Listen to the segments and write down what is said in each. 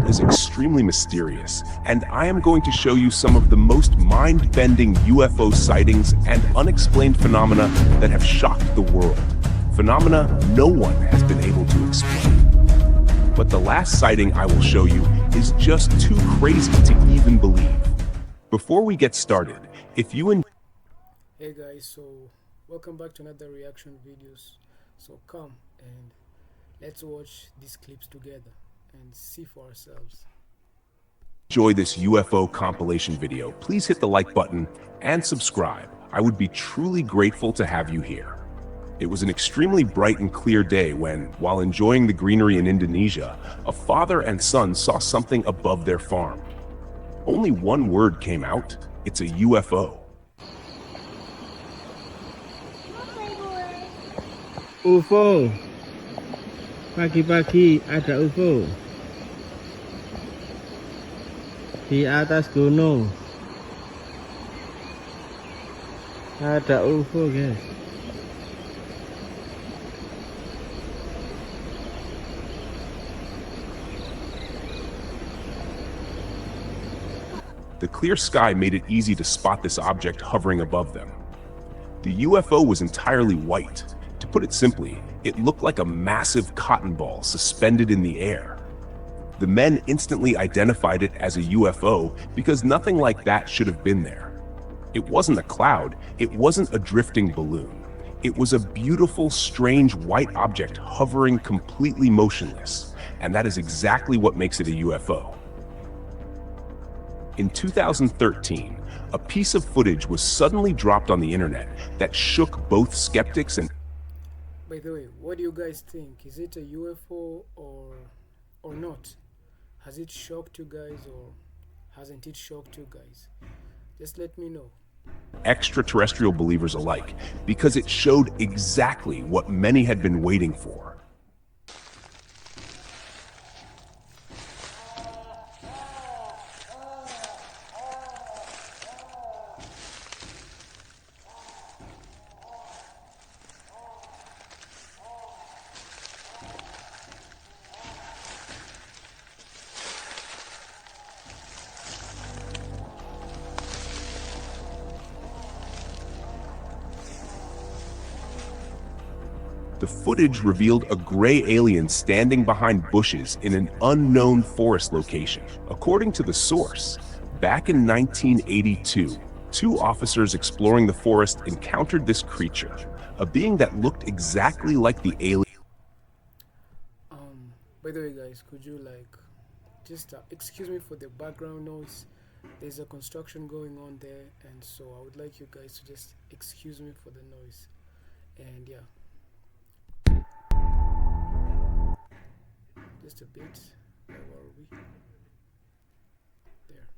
is extremely mysterious, and I am going to show you some of the most mind-bending UFO sightings and unexplained phenomena that have shocked the world. Phenomena no one has been able to explain. But the last sighting I will show you is just too crazy to even believe. Before we get started, if you enjoy... Hey guys, so welcome back to another reaction videos. So come and let's watch these clips together and see for ourselves. this UFO compilation video, please hit the like button and subscribe. I would be truly grateful to have you here. It was an extremely bright and clear day when, while enjoying the greenery in Indonesia, a father and son saw something above their farm. Only one word came out: it's a UFO. UFO. Pagi-pagi ada UFO. Di atas gunung. Ada UFO, guys. The clear sky made it easy to spot this object hovering above them. The UFO was entirely white. To put it simply, it looked like a massive cotton ball suspended in the air. The men instantly identified it as a UFO because nothing like that should have been there. It wasn't a cloud, it wasn't a drifting balloon. It was a beautiful, strange white object hovering completely motionless, and that is exactly what makes it a UFO. In 2013, a piece of footage was suddenly dropped on the internet that shook both skeptics and... By the way, what do you guys think? Is it a UFO or not? Has it shocked you guys or hasn't it shocked you guys? Just let me know. Extraterrestrial believers alike, because it showed exactly what many had been waiting for. The footage revealed a gray alien standing behind bushes in an unknown forest location. According to the source, back in 1982, two officers exploring the forest encountered this creature, a being that looked exactly like the alien. By the way guys, could you just excuse me for the background noise? There's a construction going on there, and so I would like you guys to just excuse me for the noise. And yeah, just a bit. Where were we? There.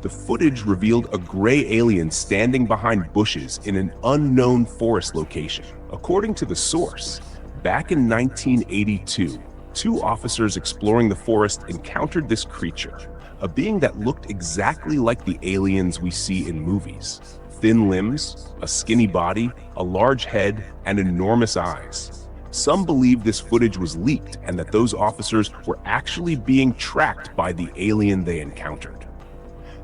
The footage revealed a gray alien standing behind bushes in an unknown forest location. According to the source, back in 1982, two officers exploring the forest encountered this creature, a being that looked exactly like the aliens we see in movies. Thin limbs, a skinny body, a large head, and enormous eyes. Some believe this footage was leaked and that those officers were actually being tracked by the alien they encountered.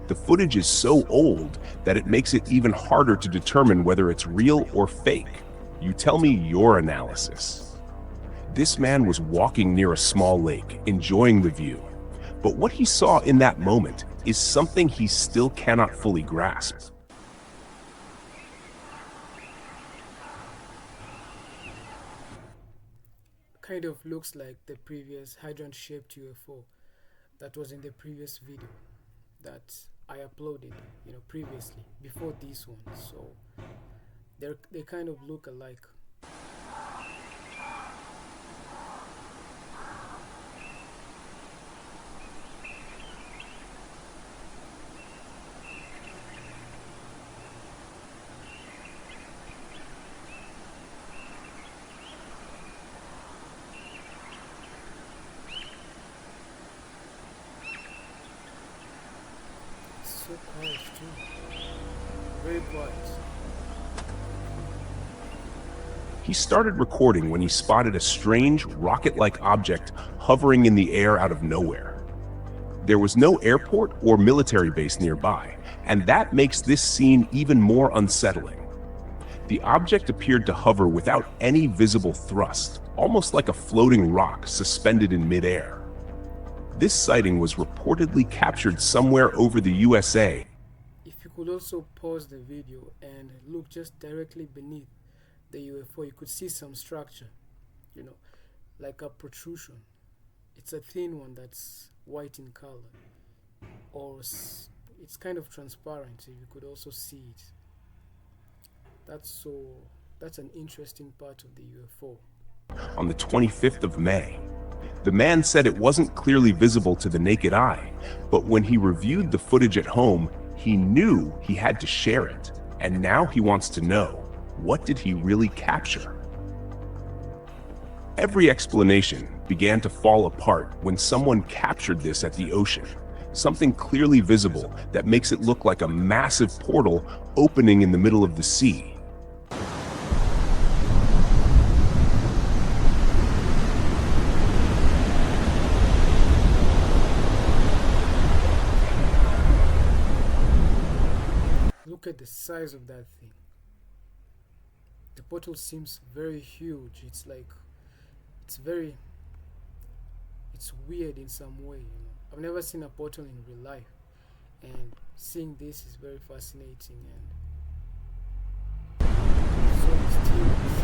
The footage is so old that it makes it even harder to determine whether it's real or fake. You tell me your analysis. This man was walking near a small lake, enjoying the view. But what he saw in that moment is something he still cannot fully grasp. Kind of looks like the previous hydrant-shaped UFO that was in the previous video that I uploaded, previously, before this one. So they kind of look alike. So quiet too. Very quiet. He started recording when he spotted a strange rocket-like object hovering in the air out of nowhere. There was no airport or military base nearby, and that makes this scene even more unsettling. The object appeared to hover without any visible thrust, almost like a floating rock suspended in midair. This sighting was reportedly captured somewhere over the USA. If you could also pause the video and look just directly beneath the UFO, you could see some structure, like a protrusion. It's a thin one that's white in color, or it's kind of transparent, so you could also see it. That's an interesting part of the UFO. On the 25th of May, the man said it wasn't clearly visible to the naked eye, but when he reviewed the footage at home, he knew he had to share it, and now he wants to know, what did he really capture? Every explanation began to fall apart when someone captured this at the ocean, something clearly visible that makes it look like a massive portal opening in the middle of the sea. Look at the size of that thing. The portal seems very huge. It's weird in some way. I've never seen a portal in real life, and seeing this is very fascinating and so mysterious.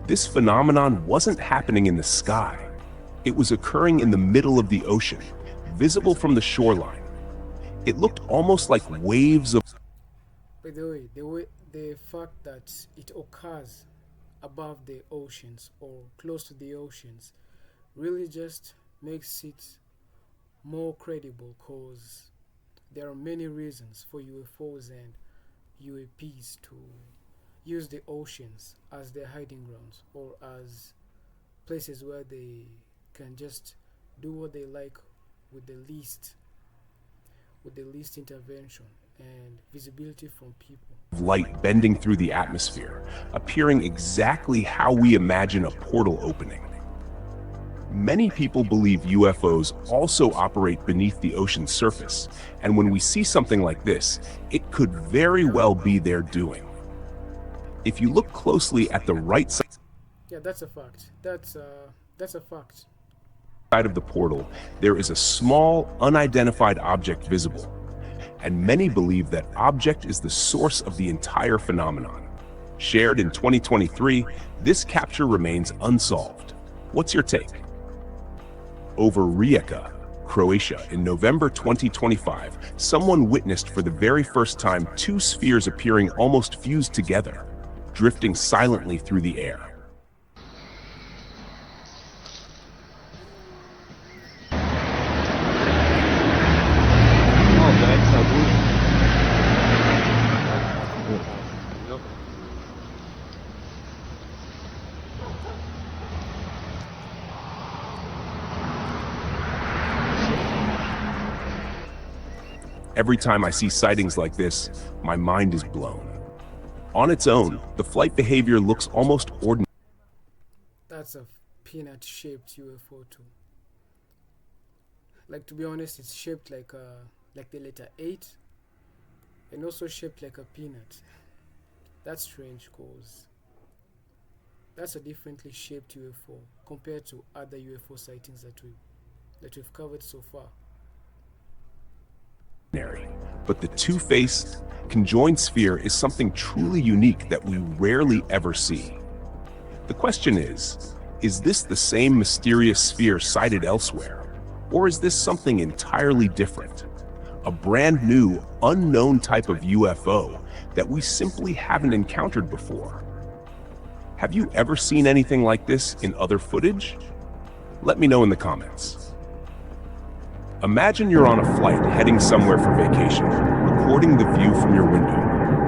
This phenomenon wasn't happening in the sky. It was occurring in the middle of the ocean, visible from the shoreline. It looked almost like waves of... By the way, the fact that it occurs above the oceans or close to the oceans really just makes it more credible, because there are many reasons for UFOs and UAPs to use the oceans as their hiding grounds or as places where they can just do what they like with the least intervention and visibility from people. Light bending through the atmosphere, appearing exactly how we imagine a portal opening. Many people believe UFOs also operate beneath the ocean's surface, and when we see something like this, it could very well be their doing. If you look closely at the right side That's a fact. That's a fact. of the portal, there is a small, unidentified object visible, and many believe that object is the source of the entire phenomenon. Shared in 2023, this capture remains unsolved. What's your take? Over Rijeka, Croatia, in November 2025, someone witnessed for the very first time two spheres appearing almost fused together, drifting silently through the air. Every time I see sightings like this, my mind is blown. On its own, the flight behavior looks almost ordinary. That's a peanut-shaped UFO too. Like, to be honest, it's shaped like the letter 8, and also shaped like a peanut. That's strange, cause that's a differently shaped UFO compared to other UFO sightings that we've covered so far. But the two-faced, conjoined sphere is something truly unique that we rarely ever see. The question is this the same mysterious sphere sighted elsewhere? Or is this something entirely different? A brand new, unknown type of UFO that we simply haven't encountered before? Have you ever seen anything like this in other footage? Let me know in the comments. Imagine you're on a flight heading somewhere for vacation, recording the view from your window,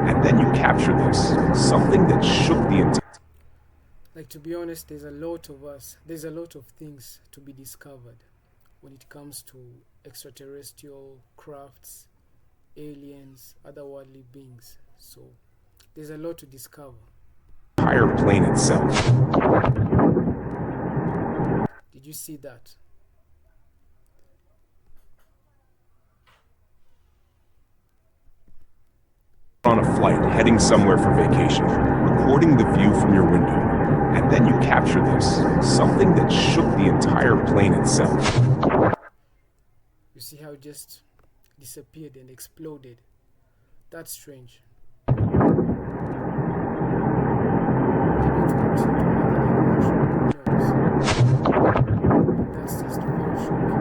and then you capture this, something that shook the entire... Like, to be honest, there's a lot of things to be discovered when it comes to extraterrestrial crafts, aliens, otherworldly beings. So there's a lot to discover. Entire plane itself. Did you see that? On a flight heading somewhere for vacation, recording the view from your window. And then you capture this, something that shook the entire plane itself. You see how it just disappeared and exploded? That's strange. Maybe it went into another dimension, who knows? But that's just very shocking.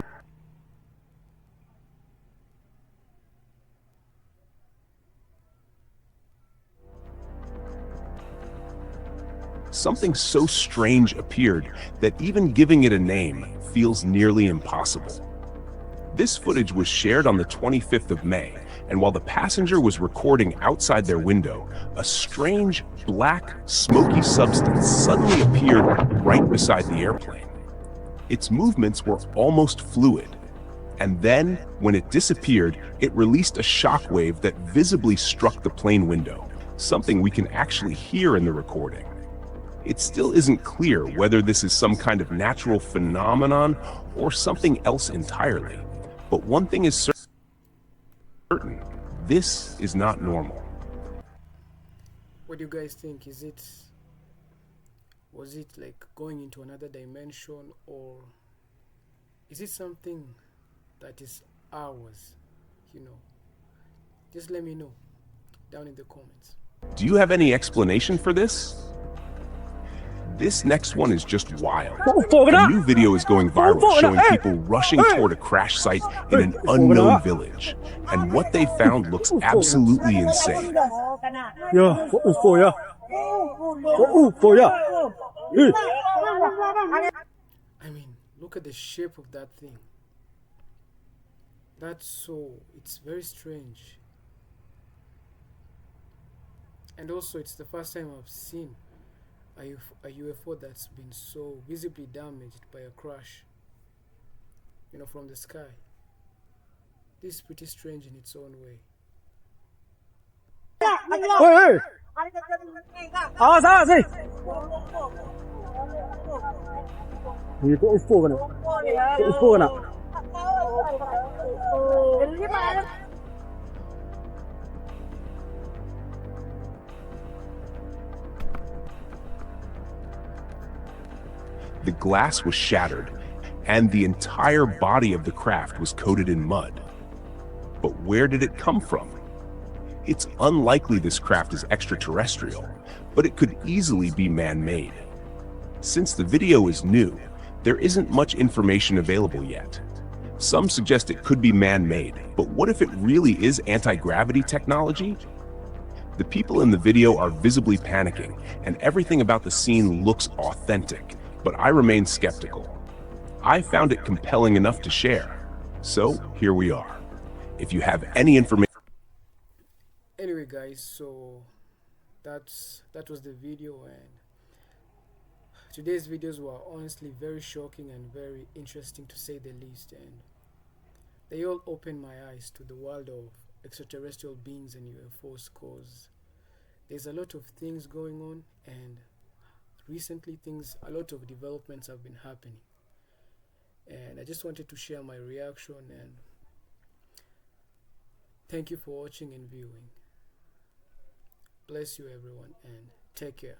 Something so strange appeared that even giving it a name feels nearly impossible. This footage was shared on the 25th of May, and while the passenger was recording outside their window, a strange, black, smoky substance suddenly appeared right beside the airplane. Its movements were almost fluid, and then, when it disappeared, it released a shockwave that visibly struck the plane window, something we can actually hear in the recording. It still isn't clear whether this is some kind of natural phenomenon or something else entirely. But one thing is certain, this is not normal. What do you guys think? Was it like going into another dimension, or is it something that is ours? Just let me know down in the comments. Do you have any explanation for this? This next one is just wild. A new video is going viral showing people rushing toward a crash site in an unknown village. And what they found looks absolutely insane. I mean, look at the shape of that thing. It's very strange. And also, it's the first time I've seen a UFO that's been so visibly damaged by a crash, from the sky. This is pretty strange in its own way. The glass was shattered, and the entire body of the craft was coated in mud. But where did it come from? It's unlikely this craft is extraterrestrial, but it could easily be man-made. Since the video is new, there isn't much information available yet. Some suggest it could be man-made, but what if it really is anti-gravity technology? The people in the video are visibly panicking, and everything about the scene looks authentic. But I remain skeptical. I found it compelling enough to share. So here we are. If you have any information... Anyway guys, so that was the video, and today's videos were honestly very shocking and very interesting, to say the least, and they all opened my eyes to the world of extraterrestrial beings and UFOs, cause there's a lot of things going on, and recently a lot of developments have been happening, and I just wanted to share my reaction, and thank you for watching and viewing. Bless you everyone, and take care.